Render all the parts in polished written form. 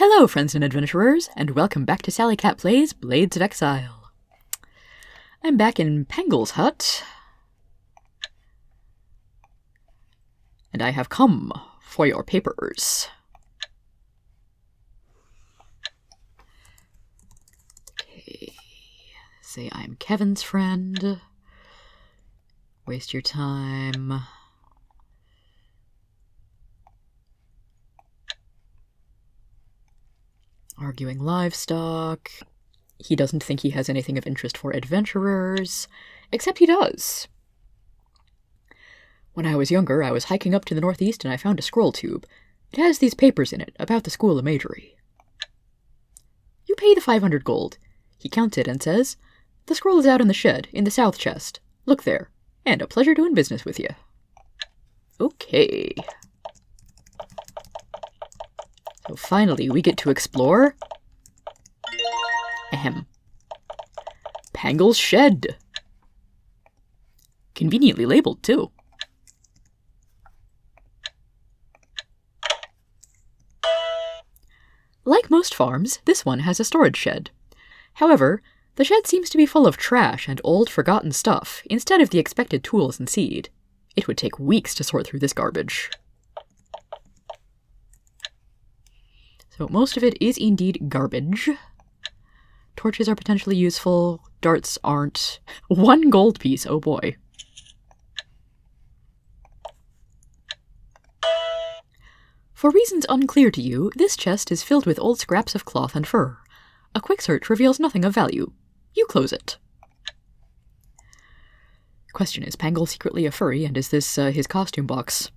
Hello, friends and adventurers, and welcome back to Sally Cat Plays Blades of Exile. I'm back in Pangle's hut, and I have come for your papers. Okay, say I'm Kevin's friend. Waste your time. Arguing livestock. He doesn't think he has anything of interest for adventurers, except he does. When I was younger, I was hiking up to the northeast and I found a scroll tube. It has these papers in it about the School of Magery. You pay the 500 gold. He counts it and says, "The scroll is out in the shed, in the south chest. Look there, and a pleasure doing business with you." Okay. So finally, we get to explore Pangle's shed. Conveniently labeled, too. Like most farms, this one has a storage shed. However, the shed seems to be full of trash and old, forgotten stuff, instead of the expected tools and seed. It would take weeks to sort through this garbage. So most of it is indeed garbage. Torches are potentially useful. Darts aren't. 1 gold piece, oh boy. For reasons unclear to you, this chest is filled with old scraps of cloth and fur. A quick search reveals nothing of value. You close it. Question, is Pangle secretly a furry, and is this his costume box?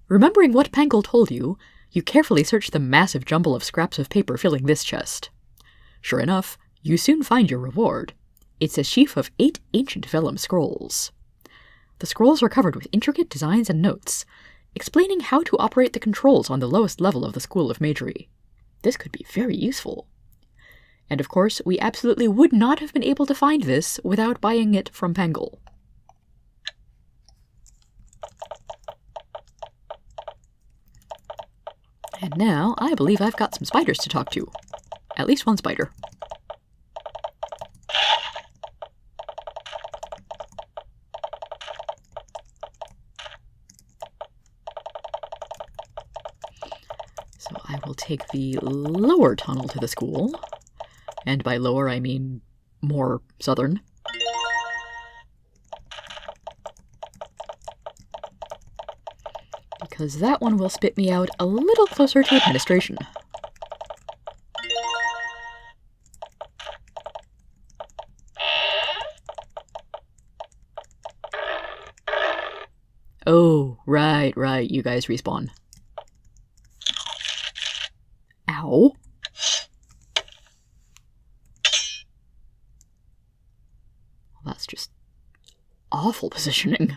Remembering what Pangle told you, you carefully search the massive jumble of scraps of paper filling this chest. Sure enough, you soon find your reward. It's a sheaf of 8 ancient vellum scrolls. The scrolls are covered with intricate designs and notes, explaining how to operate the controls on the lowest level of the School of Magery. This could be very useful. And of course, we absolutely would not have been able to find this without buying it from Pangle. And now, I believe I've got some spiders to talk to. At least one spider. So I will take the lower tunnel to the school. And by lower, I mean more southern. Because that one will spit me out a little closer to administration. Oh, right, you guys respawn. Ow. Well, that's just awful positioning.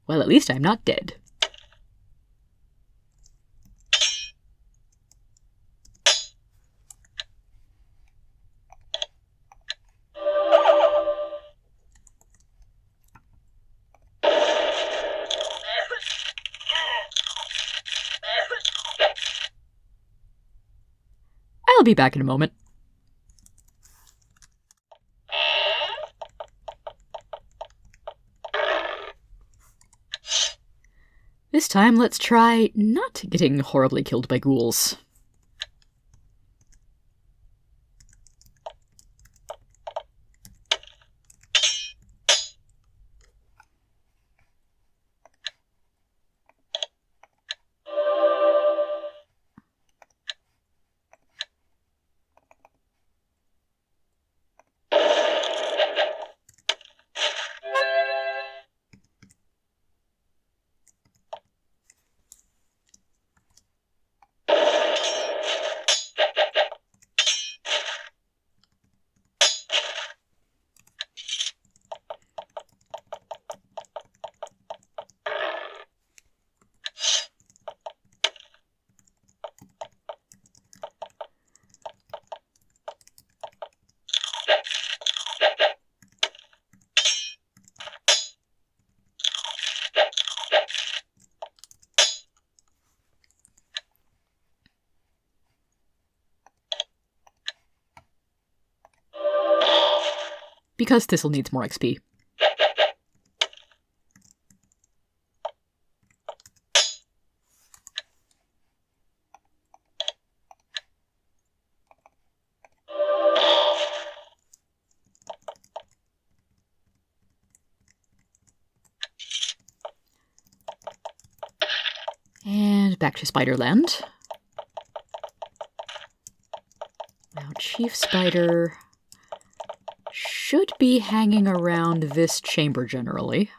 Well, at least I'm not dead. I'll be back in a moment. This time, let's try not getting horribly killed by ghouls. because Thistle needs more XP. And back to Spiderland. Now Chief Spider should be hanging around this chamber generally.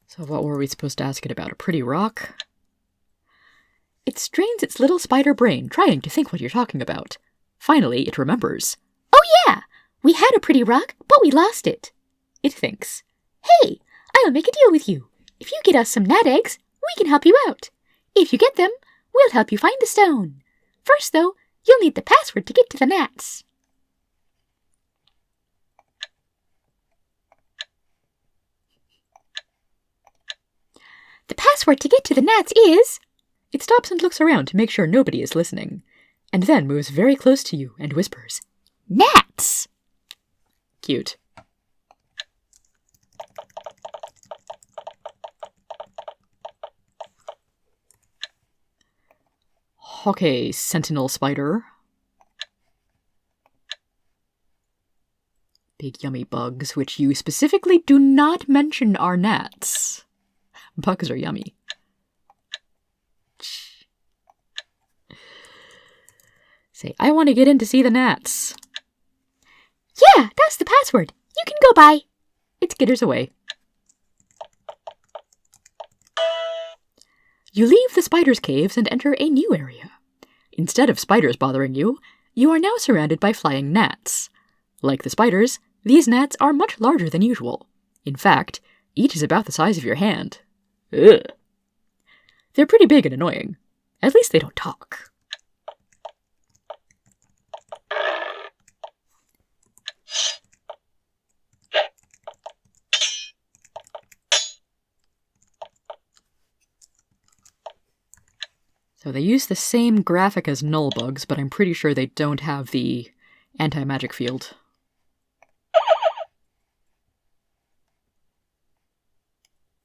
So what were we supposed to ask it about? A pretty rock? It strains its little spider brain, trying to think what you're talking about. Finally, it remembers. Oh yeah! We had a pretty rock, but we lost it. It thinks. Hey, I'll make a deal with you. If you get us some gnat eggs, we can help you out. If you get them, we'll help you find the stone. First, though, you'll need the password to get to the gnats. The password to get to the gnats is... It stops and looks around to make sure nobody is listening, and then moves very close to you and whispers, Gnats! Cute. Okay, Sentinel Spider. Big yummy bugs, which you specifically do not mention are gnats. Bugs are yummy. Say, I want to get in to see the gnats. Yeah, that's the password. You can go by. It skitters away. You leave the spider's caves and enter a new area. Instead of spiders bothering you, you are now surrounded by flying gnats. Like the spiders, these gnats are much larger than usual. In fact, each is about the size of your hand. Ugh. They're pretty big and annoying. At least they don't talk. So they use the same graphic as null bugs, but I'm pretty sure they don't have the anti-magic field.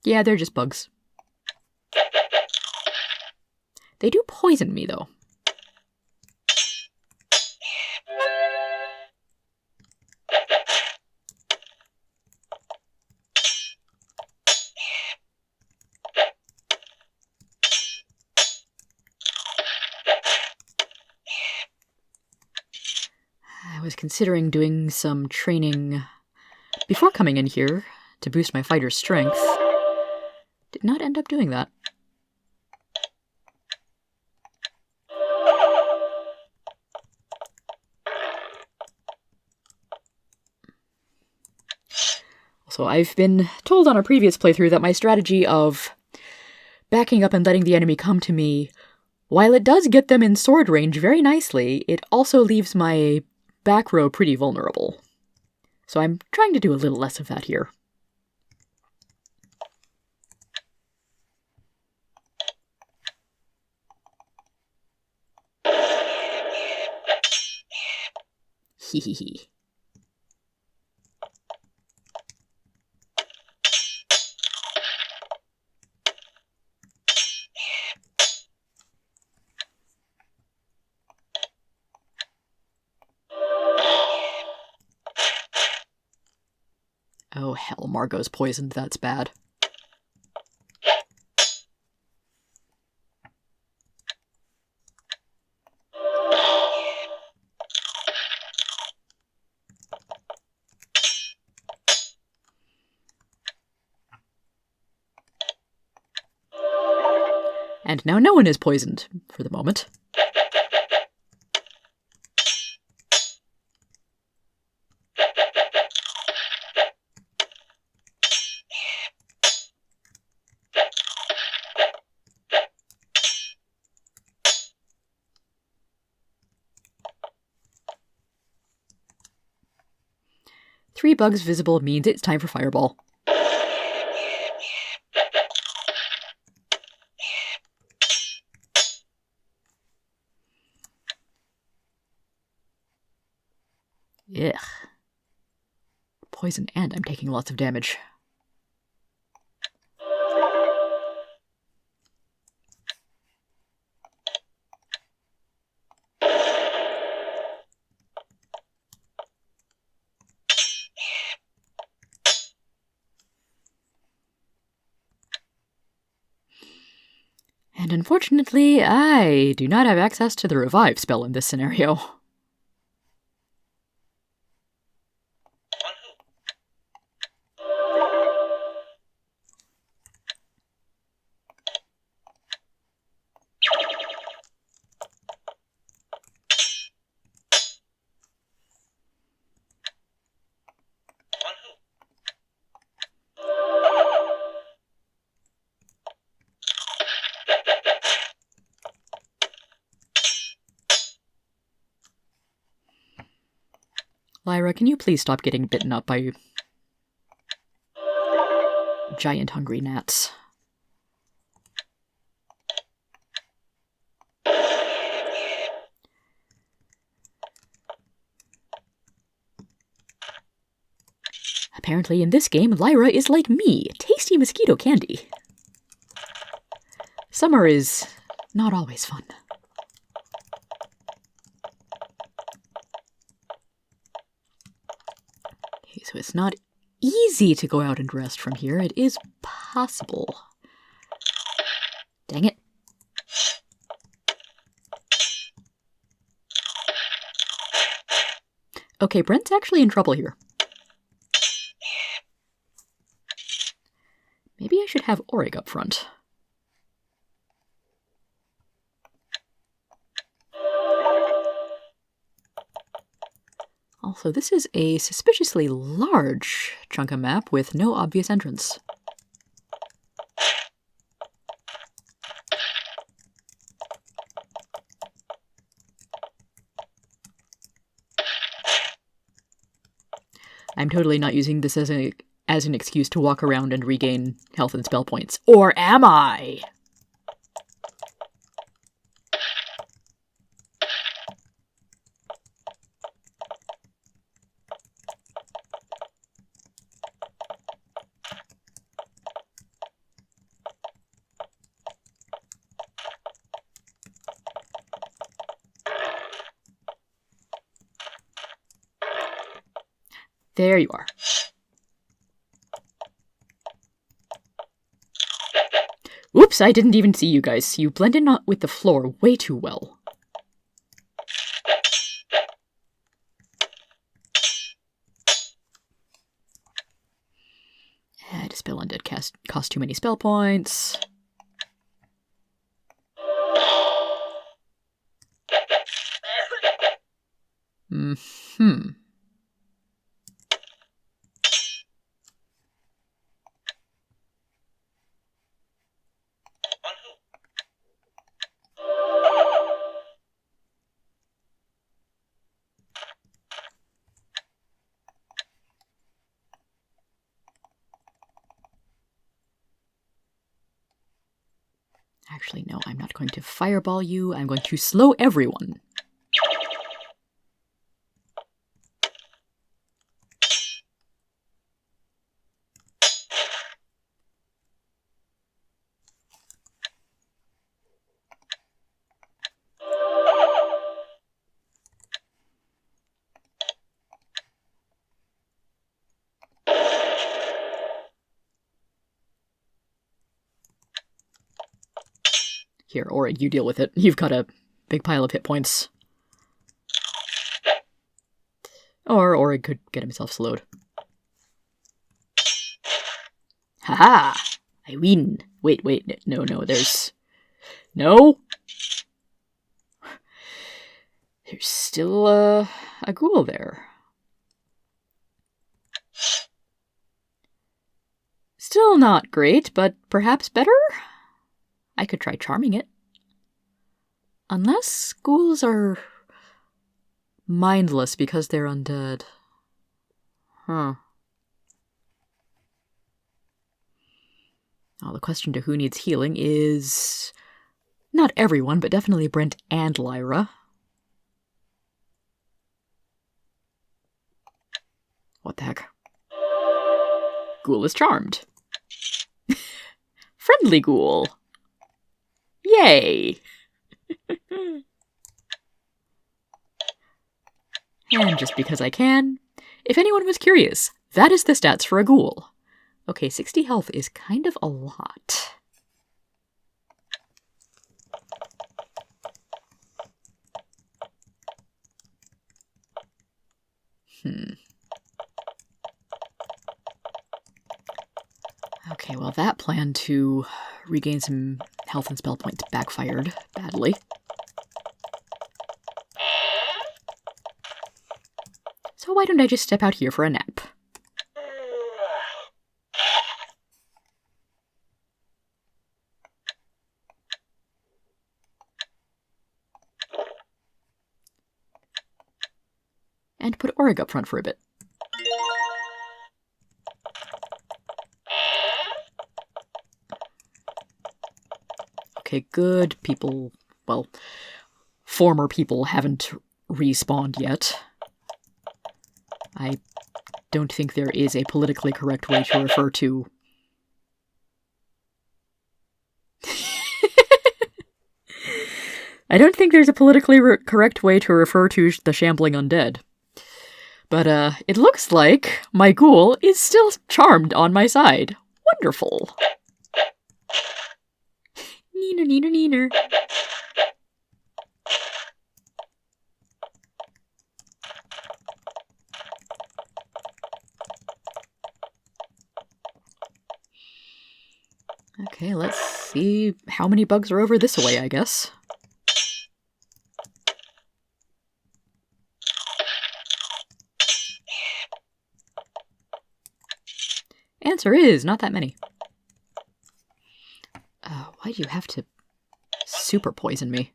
Yeah, they're just bugs. They do poison me, though. I was considering doing some training before coming in here to boost my fighter's strength. Did not end up doing that. Also, I've been told on a previous playthrough that my strategy of backing up and letting the enemy come to me, while it does get them in sword range very nicely, it also leaves my back row pretty vulnerable. So I'm trying to do a little less of that here. Hehehe. Oh hell, Margot's poisoned, that's bad. And now no one is poisoned, for the moment. Three bugs visible means it's time for Fireball. Ugh. Poison and I'm taking lots of damage. And unfortunately, I do not have access to the revive spell in this scenario. Lyra, can you please stop getting bitten up by giant hungry gnats? Apparently in this game, Lyra is like me, tasty mosquito candy. Summer is not always fun. Okay, so it's not easy to go out and rest from here. It is possible. Dang it. Okay, Brent's actually in trouble here. Maybe I should have Orig up front. Also, this is a suspiciously large chunk of map with no obvious entrance. I'm totally not using this as an excuse to walk around and regain health and spell points. Or am I? There you are. Oops, I didn't even see you guys. You blend in with the floor way too well. Dispel Undead cost too many spell points. Actually, no, I'm not going to fireball you. I'm going to slow everyone. Here, Orig, you deal with it. You've got a big pile of hit points. Or Orig could get himself slowed. Haha! I win! Wait, no, there's... No? There's still a ghoul there. Still not great, but perhaps better? I could try charming it. Unless ghouls are mindless because they're undead. Huh. Well, the question to who needs healing is... not everyone, but definitely Brent and Lyra. What the heck? Ghoul is charmed. Friendly ghoul. Yay! And just because I can, if anyone was curious, that is the stats for a ghoul. Okay, 60 health is kind of a lot. Okay, well that plan to regain some health and spell points backfired badly. So why don't I just step out here for a nap? And put Orig up front for a bit. Okay, good. People, well, former people haven't respawned yet. I don't think there is a politically correct way to refer to... I don't think there's a politically correct way to refer to the shambling undead. But, it looks like my ghoul is still charmed on my side. Wonderful. Neener, neener, neener. Okay, let's see how many bugs are over this way, I guess. Answer is not that many. Why do you have to super poison me?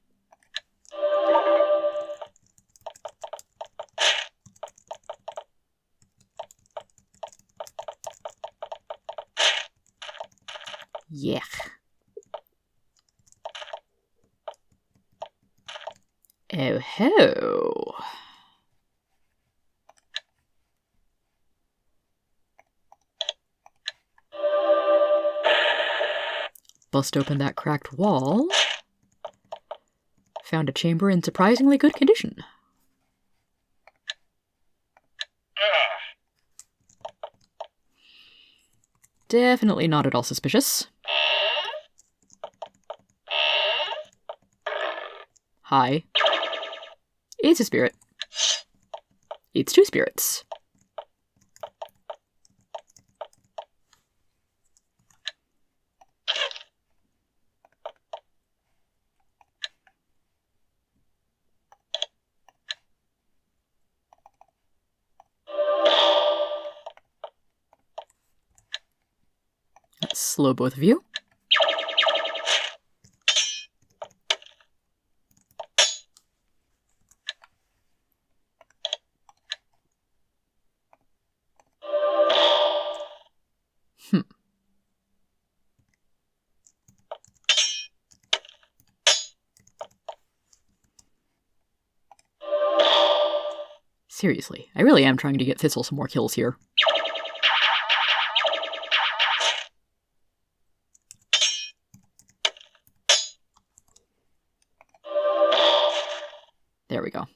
Yuck. Oh ho. Bust open that cracked wall. Found a chamber in surprisingly good condition. Definitely not at all suspicious. Hi. It's a spirit. It's two spirits. Let's slow both of you. Seriously, I really am trying to get Thistle some more kills here. There we go.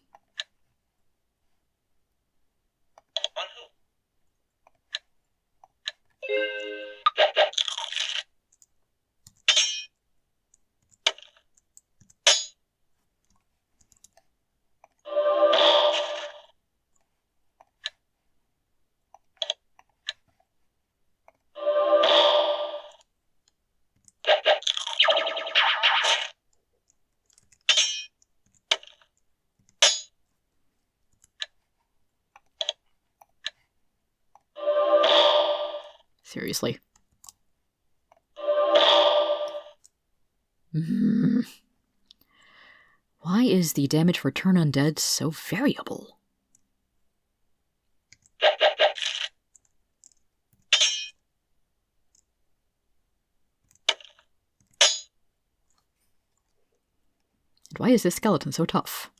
Seriously. Why is the damage for turn undead so variable? And why is this skeleton so tough?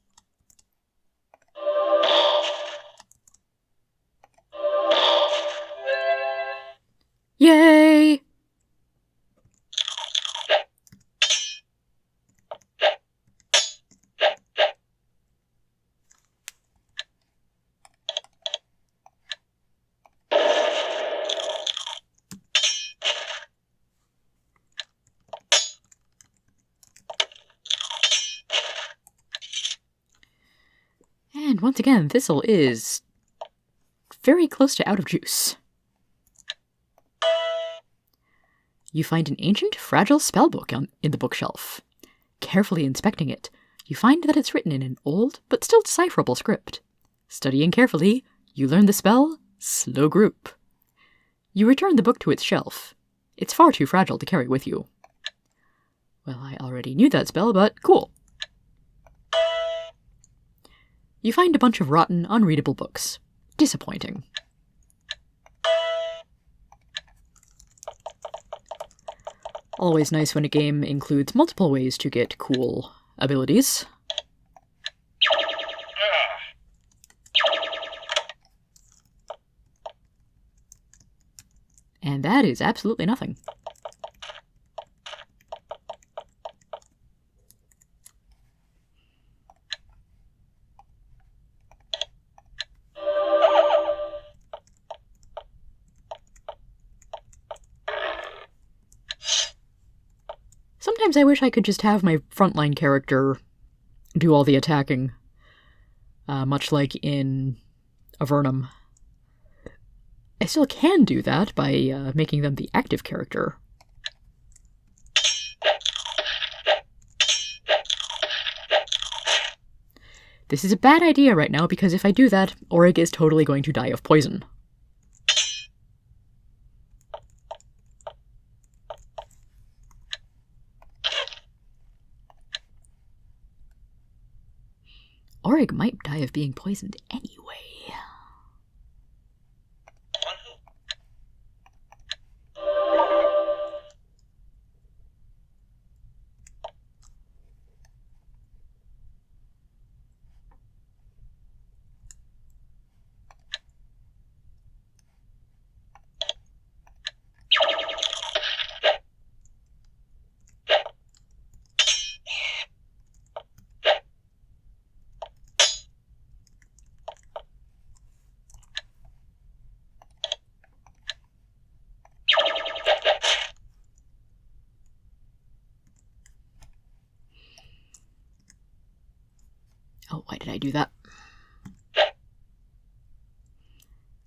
And once again, Thistle is very close to out of juice. You find an ancient, fragile spellbook in the bookshelf. Carefully inspecting it, you find that it's written in an old but still decipherable script. Studying carefully, you learn the spell Slow Group. You return the book to its shelf. It's far too fragile to carry with you. Well, I already knew that spell, but cool. You find a bunch of rotten, unreadable books. Disappointing. Always nice when a game includes multiple ways to get cool abilities. And that is absolutely nothing. Sometimes I wish I could just have my frontline character do all the attacking, much like in Avernum. I still can do that by making them the active character. This is a bad idea right now, because if I do that, Orig is totally going to die of poison. Orig might die of being poisoned anyway. Oh, why did I do that?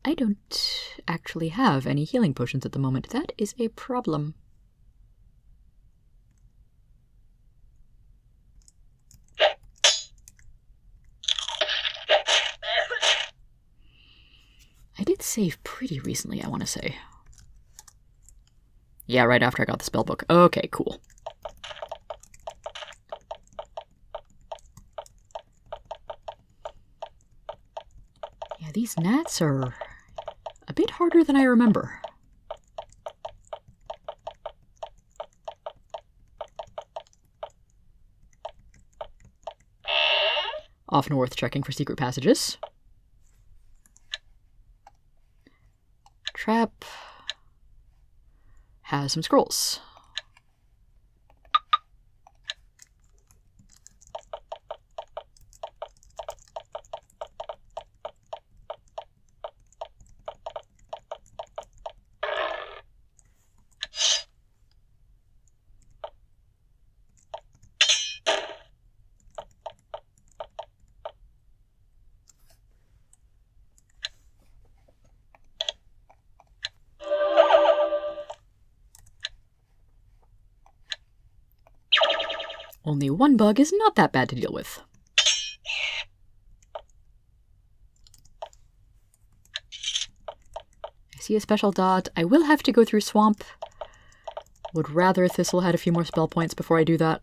I don't actually have any healing potions at the moment. That is a problem. I did save pretty recently, I want to say. Yeah, right after I got the spellbook. Okay, cool. Yeah, these gnats are a bit harder than I remember. Often worth checking for secret passages. Trap has some scrolls. Only one bug is not that bad to deal with. I see a special dot. I will have to go through Swamp. Would rather Thistle had a few more spell points before I do that.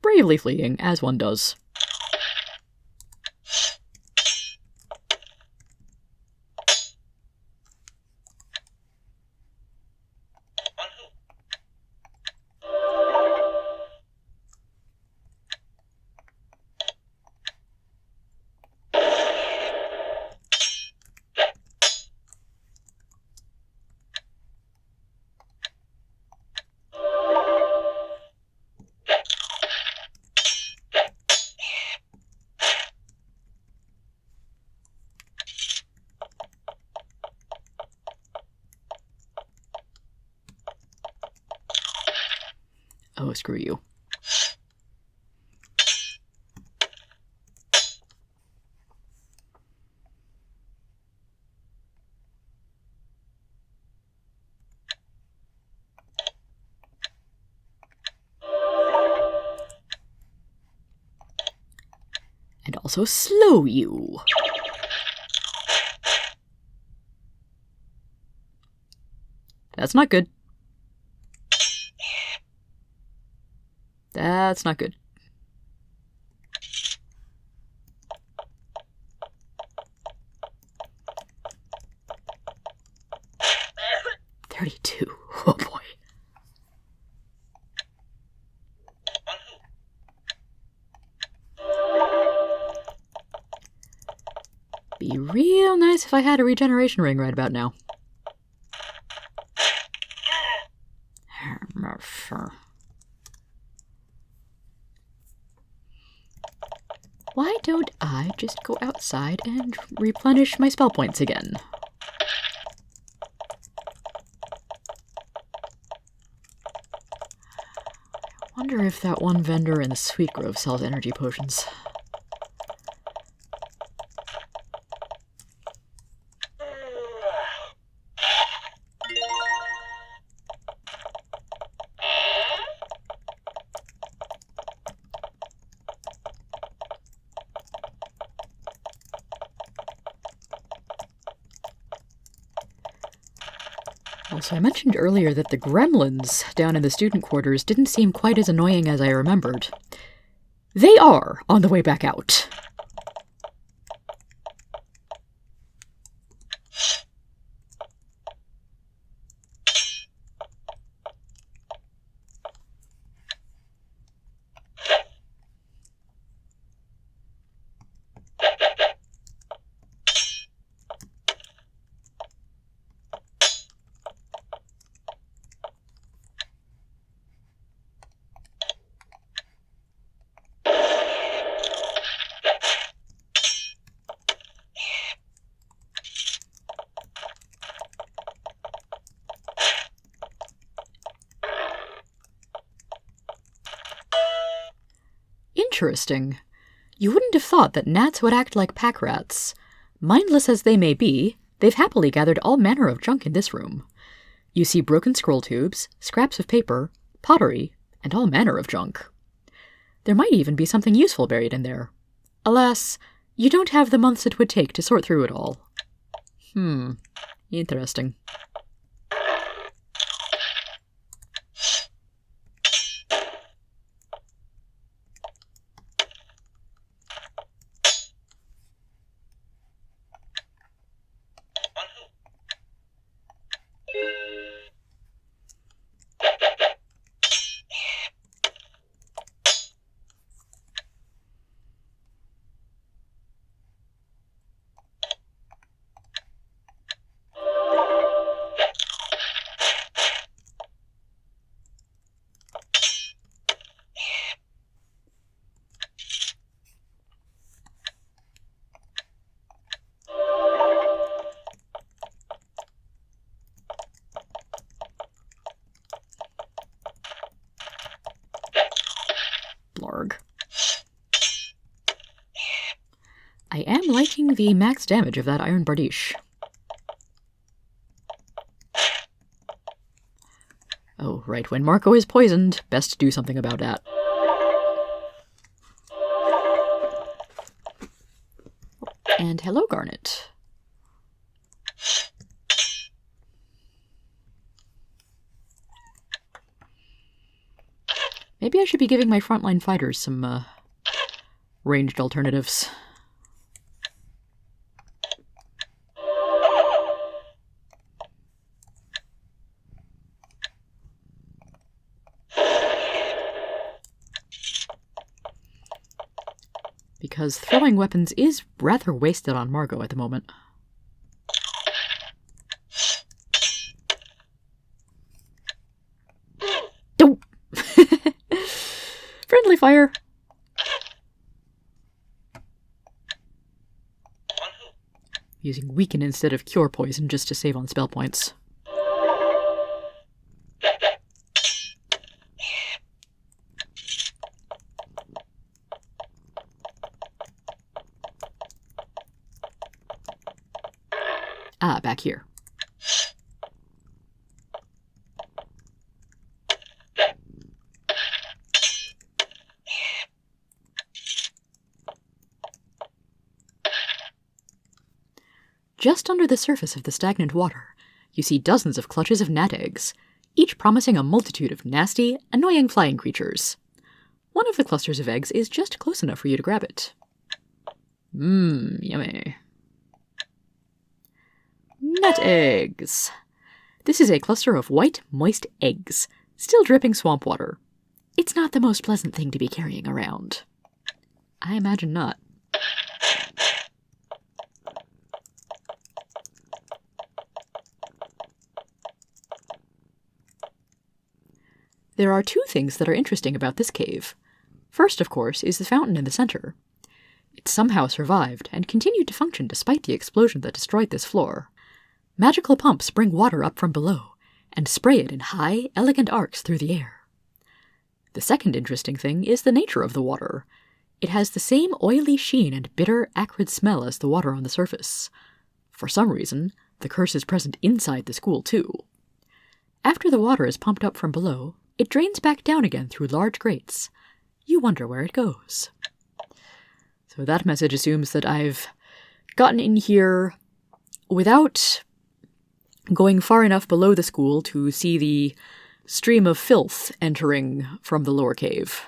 Bravely fleeing, as one does. Oh, screw you. And also slow you. That's not good. That's not good. $32. Oh boy. Be real nice if I had a regeneration ring right about now. Why don't I just go outside and replenish my spell points again? I wonder if that one vendor in the Sweet Grove sells energy potions. Also, I mentioned earlier that the gremlins down in the student quarters didn't seem quite as annoying as I remembered. They are on the way back out. Interesting. You wouldn't have thought that gnats would act like pack rats. Mindless as they may be, they've happily gathered all manner of junk in this room. You see broken scroll tubes, scraps of paper, pottery, and all manner of junk. There might even be something useful buried in there. Alas, you don't have the months it would take to sort through it all. Interesting. I am liking the max damage of that Iron Bardiche. Oh, right, when Marco is poisoned, best do something about that. And hello, Garnet. Maybe I should be giving my frontline fighters some, ranged alternatives. Because throwing weapons is rather wasted on Margot at the moment. Oh! Friendly fire! Using weaken instead of cure poison just to save on spell points. back here. Just under the surface of the stagnant water, you see dozens of clutches of gnat eggs, each promising a multitude of nasty, annoying flying creatures. One of the clusters of eggs is just close enough for you to grab it. Yummy. Gnat eggs. This is a cluster of white, moist eggs, still dripping swamp water. It's not the most pleasant thing to be carrying around. I imagine not. There are two things that are interesting about this cave. First, of course, is the fountain in the center. It somehow survived and continued to function despite the explosion that destroyed this floor. Magical pumps bring water up from below and spray it in high, elegant arcs through the air. The second interesting thing is the nature of the water. It has the same oily sheen and bitter, acrid smell as the water on the surface. For some reason, the curse is present inside the school too. After the water is pumped up from below, it drains back down again through large grates. You wonder where it goes. So that message assumes that I've gotten in here without going far enough below the school to see the stream of filth entering from the lower cave.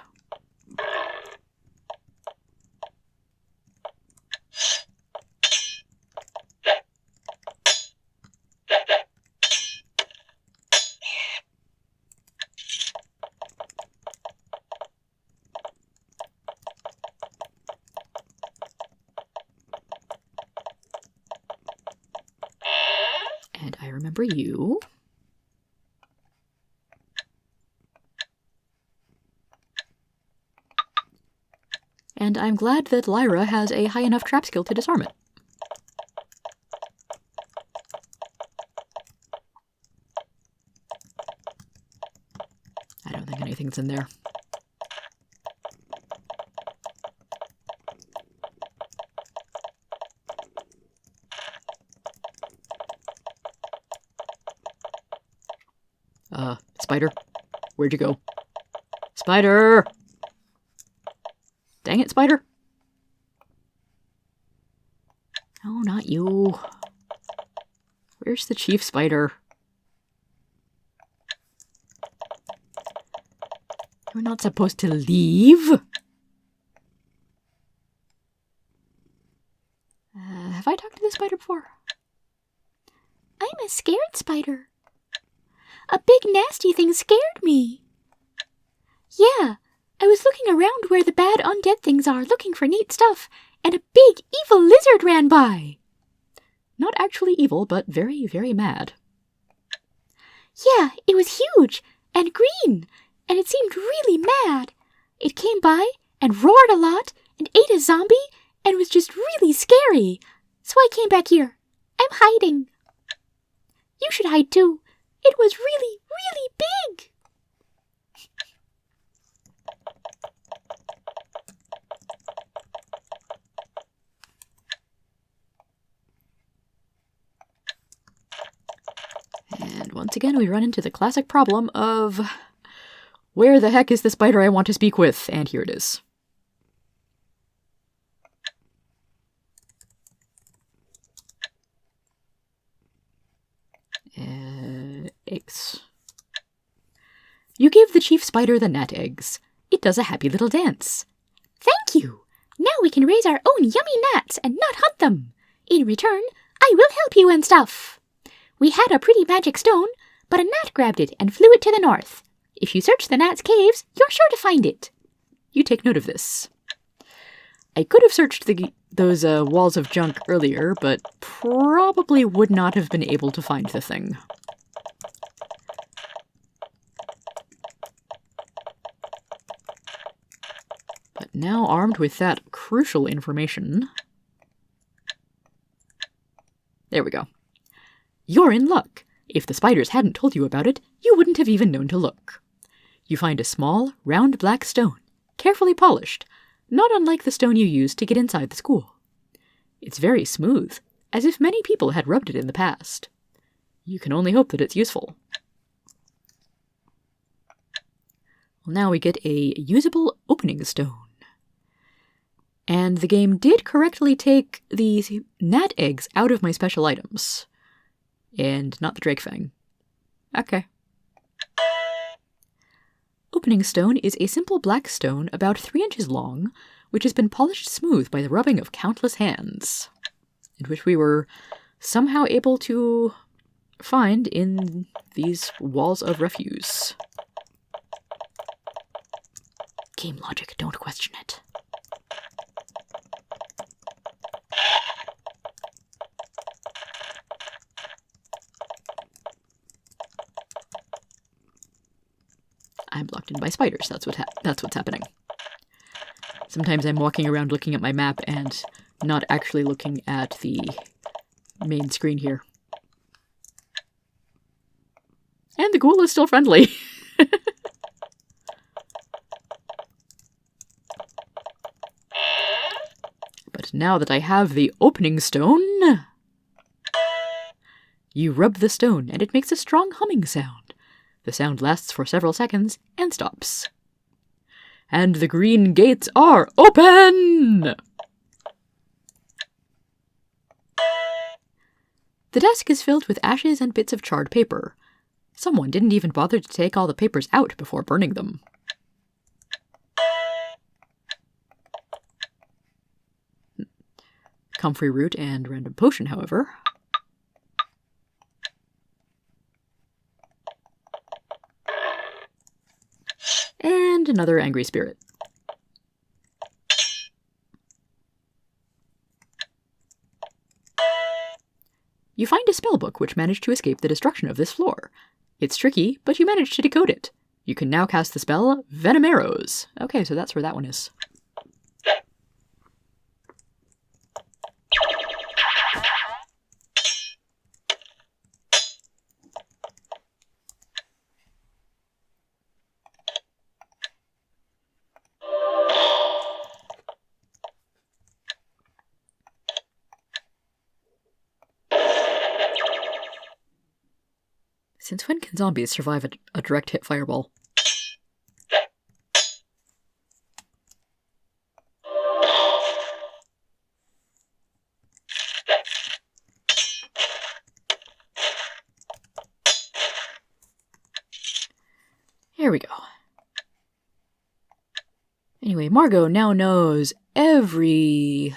And I remember you. And I'm glad that Lyra has a high enough trap skill to disarm it. I don't think anything's in there. Spider, where'd you go? Spider! Dang it, Spider! Oh, not you. Where's the chief spider? You're not supposed to leave. Have I talked to this spider before? I'm a scared spider. A big nasty thing scared me. Yeah, I was looking around where the bad undead things are, looking for neat stuff, and a big evil lizard ran by. Not actually evil, but very, very mad. Yeah, it was huge and green, and it seemed really mad. It came by and roared a lot and ate a zombie and was just really scary. So I came back here. I'm hiding. You should hide too. It was really, really big. And once again, we run into the classic problem of where the heck is the spider I want to speak with? And here it is. Eggs. You give the chief spider the gnat eggs. It does a happy little dance. Thank you. Now we can raise our own yummy gnats and not hunt them. In return, I will help you and stuff. We had a pretty magic stone, but a gnat grabbed it and flew it to the north. If you search the gnat's caves, you're sure to find it. You take note of this. I could have searched those walls of junk earlier, but probably would not have been able to find the thing. But now, armed with that crucial information... There we go. You're in luck. If the spiders hadn't told you about it, you wouldn't have even known to look. You find a small, round black stone, carefully polished, not unlike the stone you used to get inside the school. It's very smooth, as if many people had rubbed it in the past. You can only hope that it's useful. Well, now we get a usable opening stone. And the game did correctly take the gnat eggs out of my special items. And not the drake fang. Okay. Opening stone is a simple black stone about 3 inches long, which has been polished smooth by the rubbing of countless hands, and which we were somehow able to find in these walls of refuse. Game logic, don't question it. I'm blocked in by spiders, that's what's happening. Sometimes I'm walking around looking at my map and not actually looking at the main screen here. And the ghoul is still friendly. But now that I have the opening stone, you rub the stone and it makes a strong humming sound. The sound lasts for several seconds and stops. And the green gates are open! The desk is filled with ashes and bits of charred paper. Someone didn't even bother to take all the papers out before burning them. Comfrey root and random potion, however. And another angry spirit. You find a spellbook which managed to escape the destruction of this floor. It's tricky, but you managed to decode it. You can now cast the spell Venom Arrows. Okay, so that's where that one is. Since when can zombies survive a direct hit fireball? Here we go. Anyway, Margot now knows every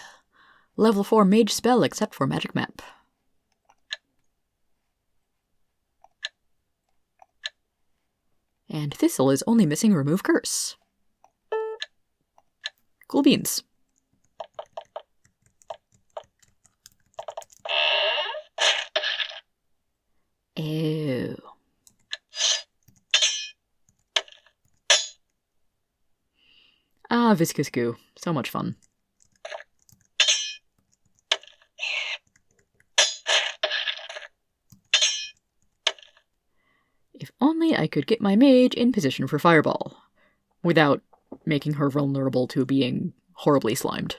level 4 mage spell except for Magic Map. And Thistle is only missing Remove Curse. Cool beans. Ew. Ah, viscous goo. So much fun. If only I could get my mage in position for Fireball, without making her vulnerable to being horribly slimed.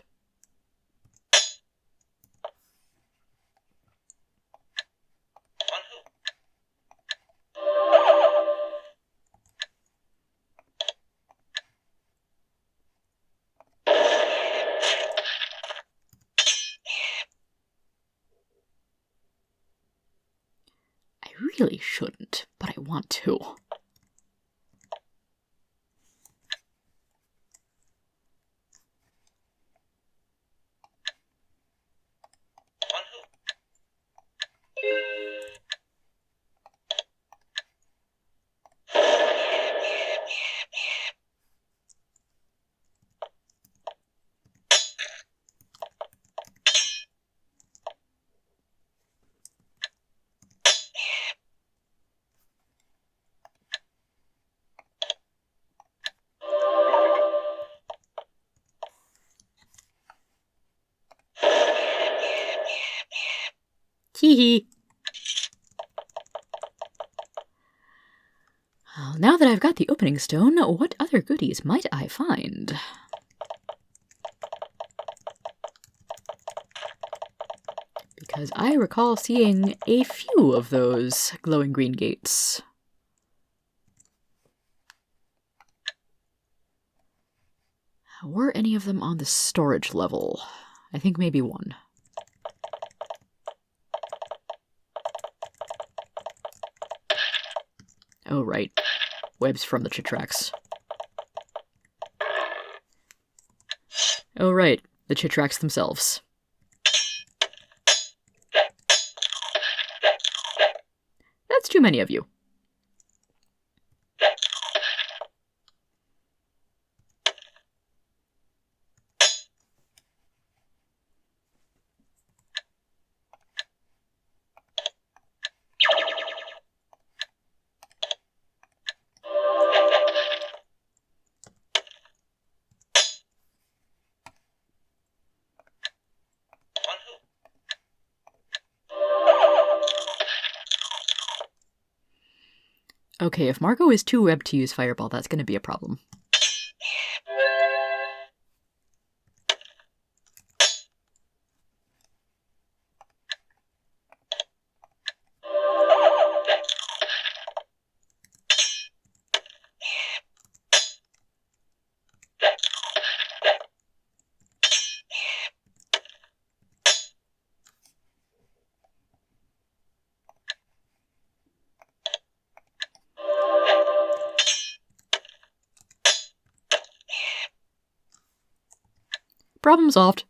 I really shouldn't, but I want to. Hee. Well, now that I've got the opening stone, what other goodies might I find? because I recall seeing a few of those glowing green gates. Were any of them on the storage level? I think maybe one. Oh, right. Webs from the Chitrax. Oh, right. The Chitrax themselves. That's too many of you. Okay, if Margot is too webbed to use Fireball, that's going to be a problem. Problem solved.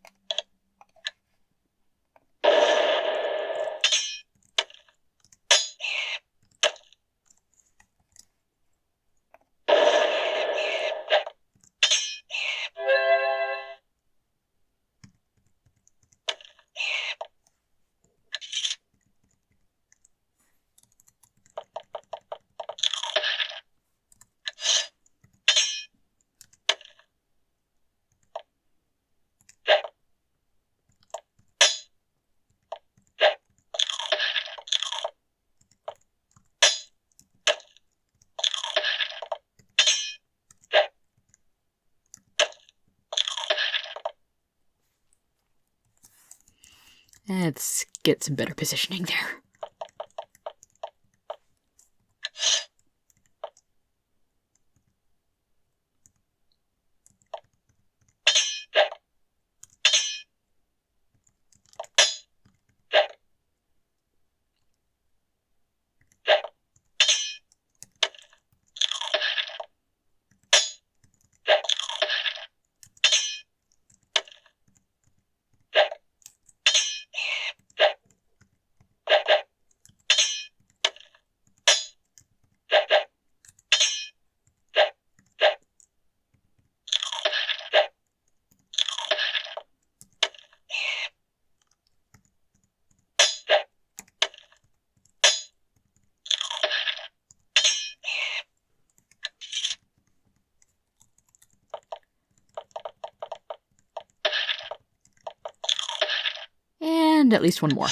Let's get some better positioning there. And at least one more.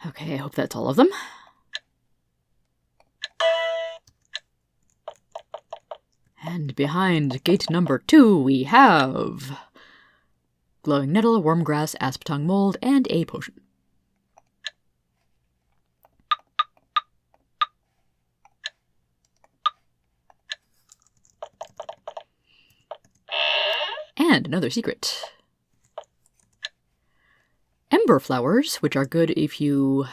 Okay, I hope that's all of them. And behind gate number 2, we have glowing nettle, wormgrass, asp tongue mold, and a potion. And another secret. Ember flowers, which are good if you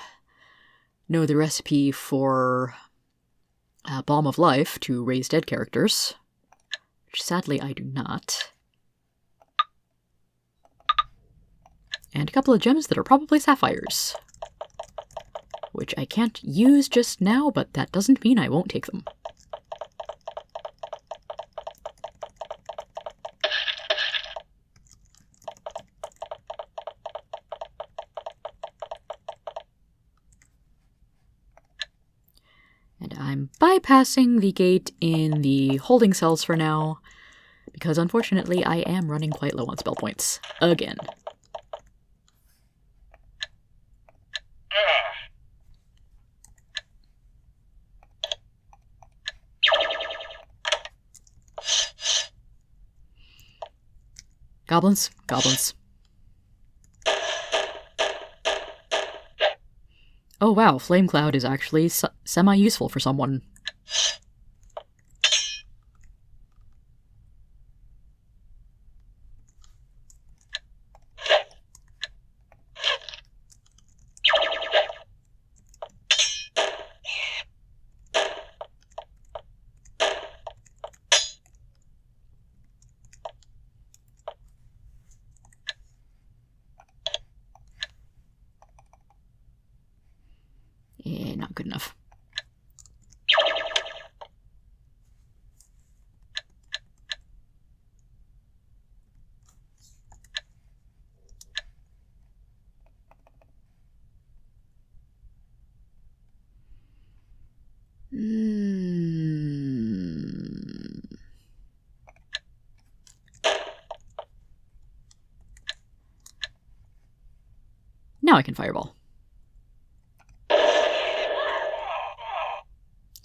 know the recipe for Balm of Life to raise dead characters, which sadly I do not. And a couple of gems that are probably sapphires. Which I can't use just now, but that doesn't mean I won't take them. And I'm bypassing the gate in the holding cells for now, because unfortunately I am running quite low on spell points. Again. Goblins, goblins. Oh wow, Flame Cloud is actually semi-useful for someone. Not good enough. Now I can fireball.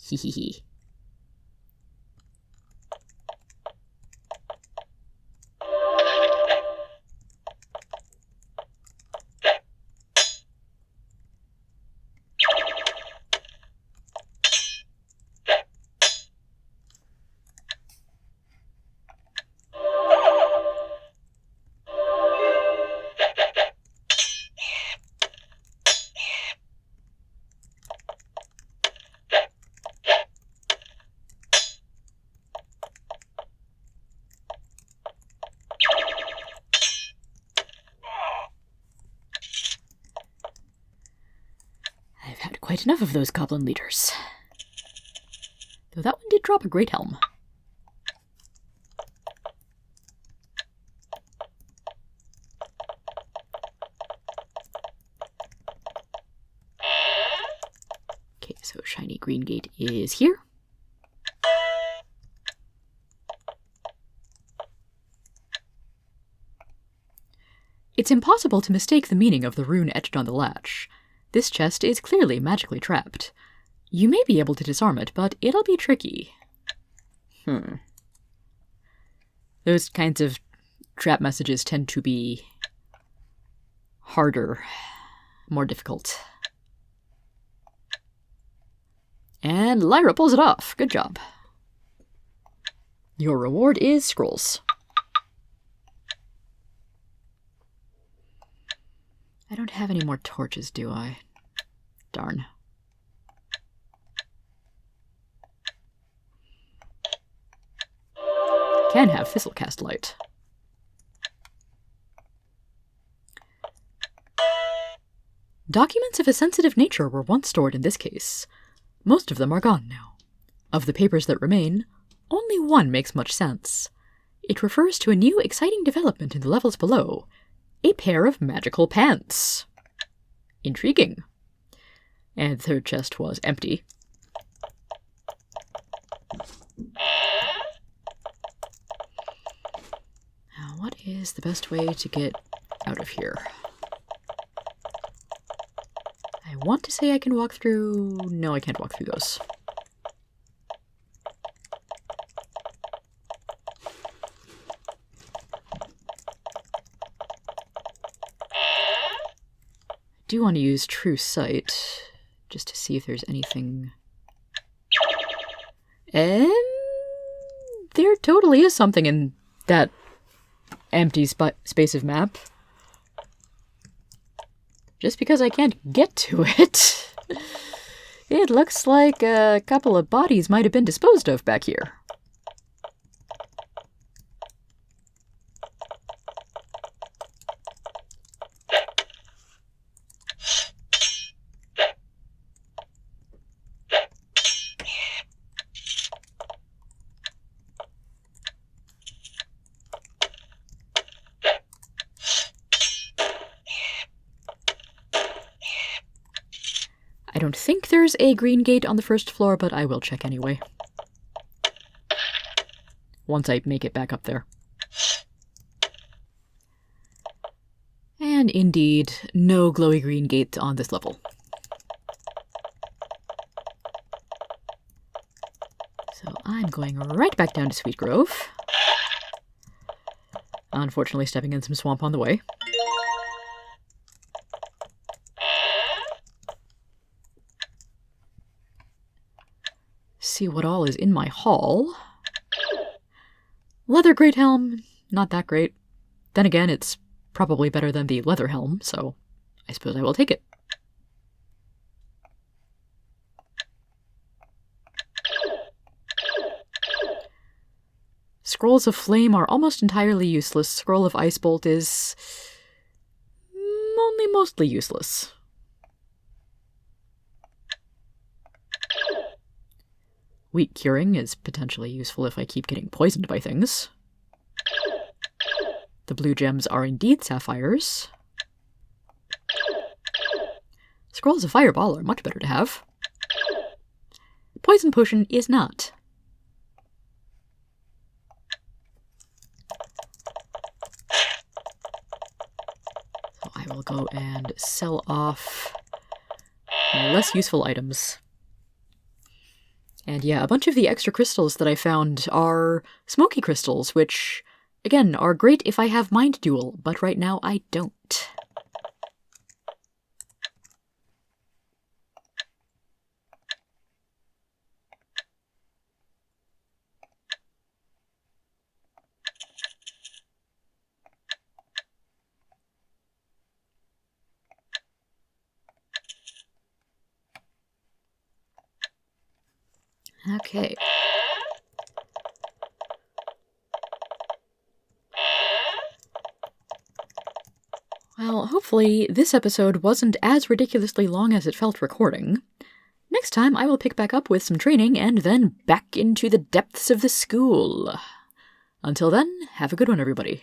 Hehehe. I've had quite enough of those goblin leaders. Though that one did drop a great helm. Okay, so shiny green gate is here. It's impossible to mistake the meaning of the rune etched on the latch. This chest is clearly magically trapped. You may be able to disarm it, but it'll be tricky. Those kinds of trap messages tend to be harder, more difficult. And Lyra pulls it off. Good job. Your reward is scrolls. I don't have any more torches, do I? Darn. Can have Thistlecast Light. Documents of a sensitive nature were once stored in this case. Most of them are gone now. Of the papers that remain, only one makes much sense. It refers to a new exciting development in the levels below. A pair of magical pants. Intriguing. And the third chest was empty. Now, what is the best way to get out of here? I want to say I can walk through... No, I can't walk through those. I do want to use True Sight, just to see if there's anything... And there totally is something in that empty space of map. Just because I can't get to it, it looks like a couple of bodies might have been disposed of back here. I don't think there's a green gate on the first floor, but I will check anyway. Once I make it back up there. And indeed, no glowy green gate on this level. So I'm going right back down to Sweet Grove. Unfortunately, stepping in some swamp on the way. See what all is in my haul. Leather great helm, not that great. Then again, it's probably better than the leather helm, so I suppose I will take it. Scrolls of Flame are almost entirely useless. Scroll of Ice Bolt is only mostly useless. Weak Curing is potentially useful if I keep getting poisoned by things. The blue gems are indeed sapphires. Scrolls of Fireball are much better to have. Poison Potion is not. So I will go and sell off my less useful items. And yeah, a bunch of the extra crystals that I found are smoky crystals, which, again, are great if I have Mind Duel, but right now I don't. Okay. Well, hopefully this episode wasn't as ridiculously long as it felt recording. Next time I will pick back up with some training and then back into the depths of the school. Until then, have a good one, everybody.